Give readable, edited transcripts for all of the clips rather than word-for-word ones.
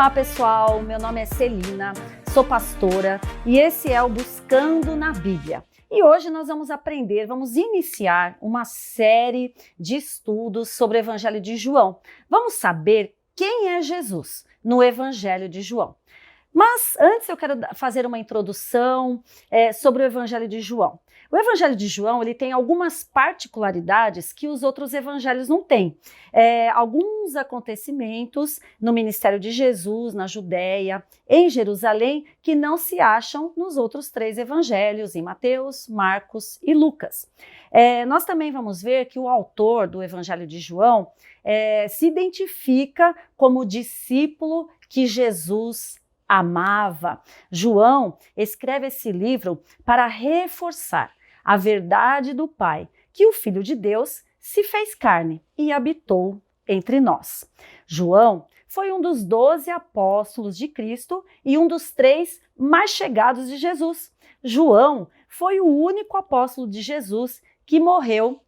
Olá pessoal, meu nome é Celina, sou pastora e esse é o Buscando na Bíblia. E hoje nós vamos iniciar uma série de estudos sobre o Evangelho de João. Vamos saber quem é Jesus no Evangelho de João. Mas antes eu quero fazer uma introdução sobre o Evangelho de João. O Evangelho de João ele tem algumas particularidades que os outros evangelhos não têm. Alguns acontecimentos no ministério de Jesus, na Judéia, em Jerusalém, que não se acham nos outros três evangelhos, em Mateus, Marcos e Lucas. Nós também vamos ver que o autor do Evangelho de João se identifica como discípulo que Jesus amava. João escreve esse livro para reforçar a verdade do Pai, que o Filho de Deus se fez carne e habitou entre nós. João foi um dos 12 apóstolos de Cristo e um dos 3 mais chegados de Jesus. João foi o único apóstolo de Jesus que morreu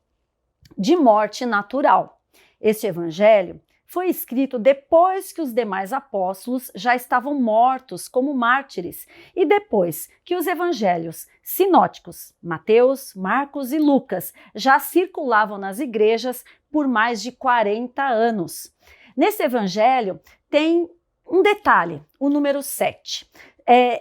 de morte natural. Este evangelho foi escrito depois que os demais apóstolos já estavam mortos como mártires e depois que os evangelhos sinóticos, Mateus, Marcos e Lucas, já circulavam nas igrejas por mais de 40 anos. Nesse evangelho tem um detalhe, o número 7.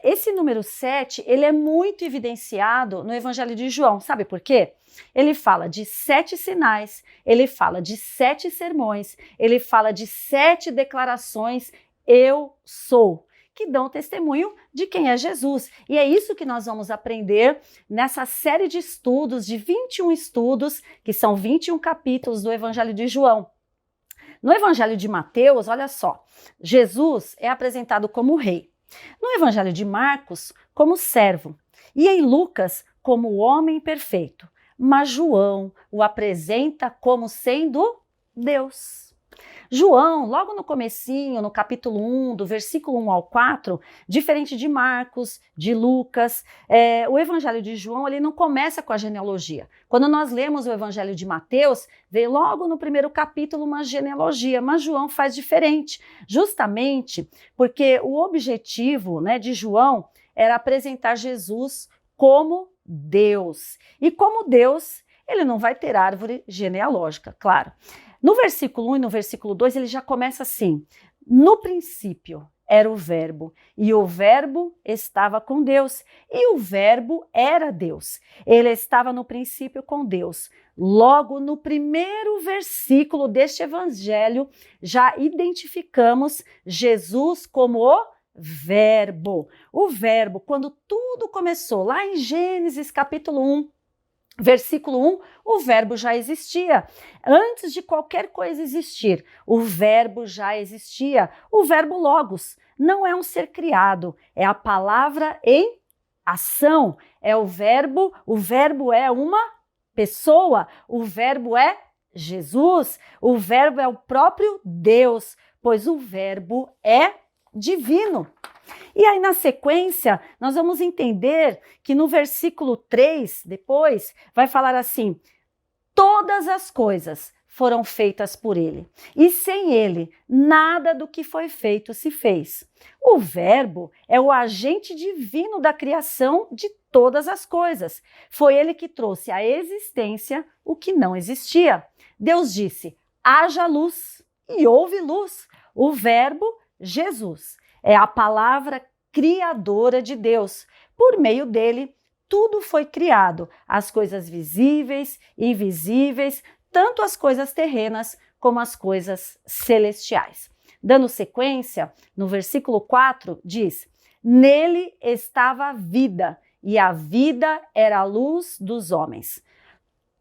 Esse número 7, ele é muito evidenciado no Evangelho de João. Sabe por quê? Ele fala de 7 sinais, ele fala de 7 sermões, ele fala de 7 declarações, eu sou, que dão testemunho de quem é Jesus. E é isso que nós vamos aprender nessa série de estudos, de 21 estudos, que são 21 capítulos do Evangelho de João. No Evangelho de Mateus, olha só, Jesus é apresentado como rei. No Evangelho de Marcos, como servo, e em Lucas, como homem perfeito, mas João o apresenta como sendo Deus. João, logo no comecinho, no capítulo 1, do versículo 1 ao 4, diferente de Marcos, de Lucas, o Evangelho de João ele não começa com a genealogia. Quando nós lemos o Evangelho de Mateus, vem logo no primeiro capítulo uma genealogia, mas João faz diferente, justamente porque o objetivo, de João era apresentar Jesus como Deus. E como Deus, ele não vai ter árvore genealógica, claro. No versículo 1 e no versículo 2, ele já começa assim: no princípio era o verbo, e o verbo estava com Deus, e o verbo era Deus. Ele estava no princípio com Deus. Logo no primeiro versículo deste evangelho, já identificamos Jesus como o verbo. O verbo, quando tudo começou, lá em Gênesis capítulo 1, versículo 1, o verbo já existia. Antes de qualquer coisa existir, o verbo já existia. O verbo logos não é um ser criado, é a palavra em ação. É o verbo é uma pessoa, o verbo é Jesus, o verbo é o próprio Deus, pois o verbo é divino. E aí, na sequência, nós vamos entender que no versículo 3, depois, vai falar assim: todas as coisas foram feitas por ele, e sem ele, nada do que foi feito se fez. O verbo é o agente divino da criação de todas as coisas. Foi ele que trouxe à existência o que não existia. Deus disse: haja luz, e houve luz. O verbo, Jesus, é a palavra criadora de Deus. Por meio dele, tudo foi criado, as coisas visíveis e invisíveis, tanto as coisas terrenas como as coisas celestiais. Dando sequência, no versículo 4 diz: nele estava a vida, e a vida era a luz dos homens.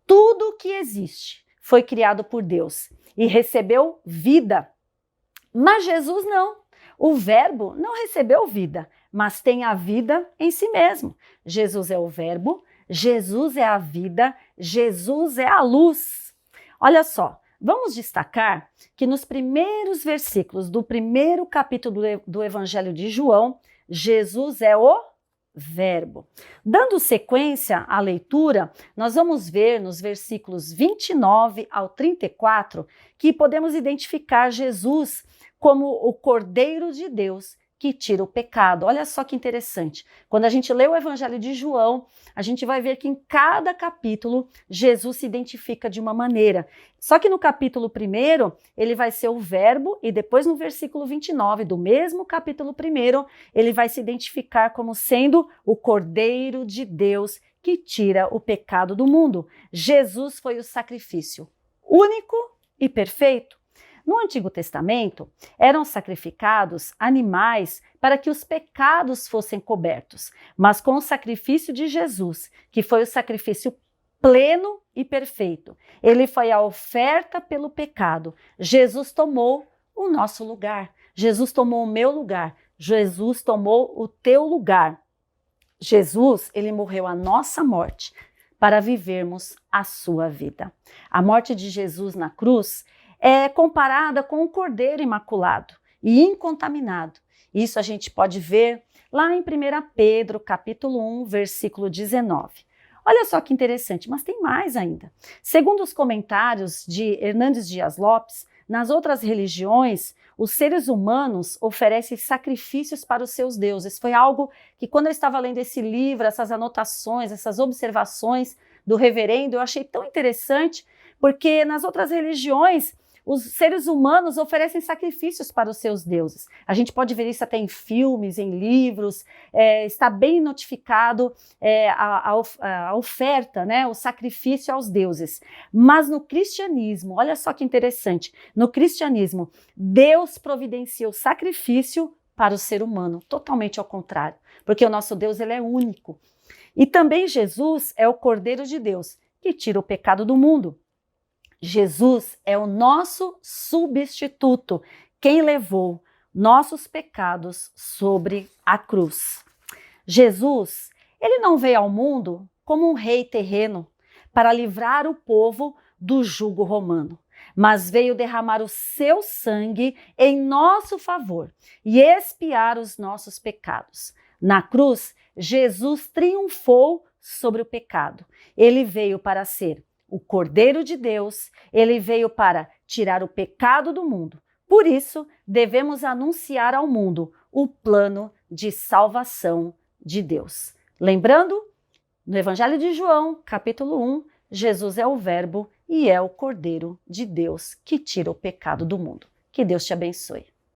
Tudo que existe foi criado por Deus e recebeu vida. Mas Jesus não. O verbo não recebeu vida, mas tem a vida em si mesmo. Jesus é o verbo, Jesus é a vida, Jesus é a luz. Olha só, vamos destacar que nos primeiros versículos do primeiro capítulo do Evangelho de João, Jesus é o verbo. Dando sequência à leitura, nós vamos ver nos versículos 29 ao 34 que podemos identificar Jesus como o Cordeiro de Deus que tira o pecado. Olha só que interessante. Quando a gente lê o Evangelho de João, a gente vai ver que em cada capítulo Jesus se identifica de uma maneira. Só que no capítulo 1, ele vai ser o verbo, e depois no versículo 29 do mesmo capítulo 1, ele vai se identificar como sendo o Cordeiro de Deus que tira o pecado do mundo. Jesus foi o sacrifício único e perfeito. No Antigo Testamento, eram sacrificados animais para que os pecados fossem cobertos, mas com o sacrifício de Jesus, que foi o sacrifício pleno e perfeito, ele foi a oferta pelo pecado. Jesus tomou o nosso lugar, Jesus tomou o meu lugar, Jesus tomou o teu lugar. Jesus, ele morreu a nossa morte para vivermos a sua vida. A morte de Jesus na cruz é comparada com o Cordeiro imaculado e incontaminado. Isso a gente pode ver lá em 1 Pedro, capítulo 1, versículo 19. Olha só que interessante, mas tem mais ainda. Segundo os comentários de Hernandes Dias Lopes, nas outras religiões, os seres humanos oferecem sacrifícios para os seus deuses. Foi algo que, quando eu estava lendo esse livro, essas anotações, essas observações do reverendo, eu achei tão interessante, porque nas outras religiões, os seres humanos oferecem sacrifícios para os seus deuses. A gente pode ver isso até em filmes, em livros, está bem notificado a oferta, né, o sacrifício aos deuses. Mas no cristianismo, olha só que interessante, no cristianismo, Deus providencia o sacrifício para o ser humano, totalmente ao contrário, porque o nosso Deus ele é único. E também Jesus é o Cordeiro de Deus, que tira o pecado do mundo. Jesus é o nosso substituto, quem levou nossos pecados sobre a cruz. Jesus, ele não veio ao mundo como um rei terreno para livrar o povo do jugo romano, mas veio derramar o seu sangue em nosso favor e expiar os nossos pecados. Na cruz, Jesus triunfou sobre o pecado. Ele veio para ser o Cordeiro de Deus, ele veio para tirar o pecado do mundo. Por isso, devemos anunciar ao mundo o plano de salvação de Deus. Lembrando, no Evangelho de João, capítulo 1, Jesus é o Verbo e é o Cordeiro de Deus que tira o pecado do mundo. Que Deus te abençoe.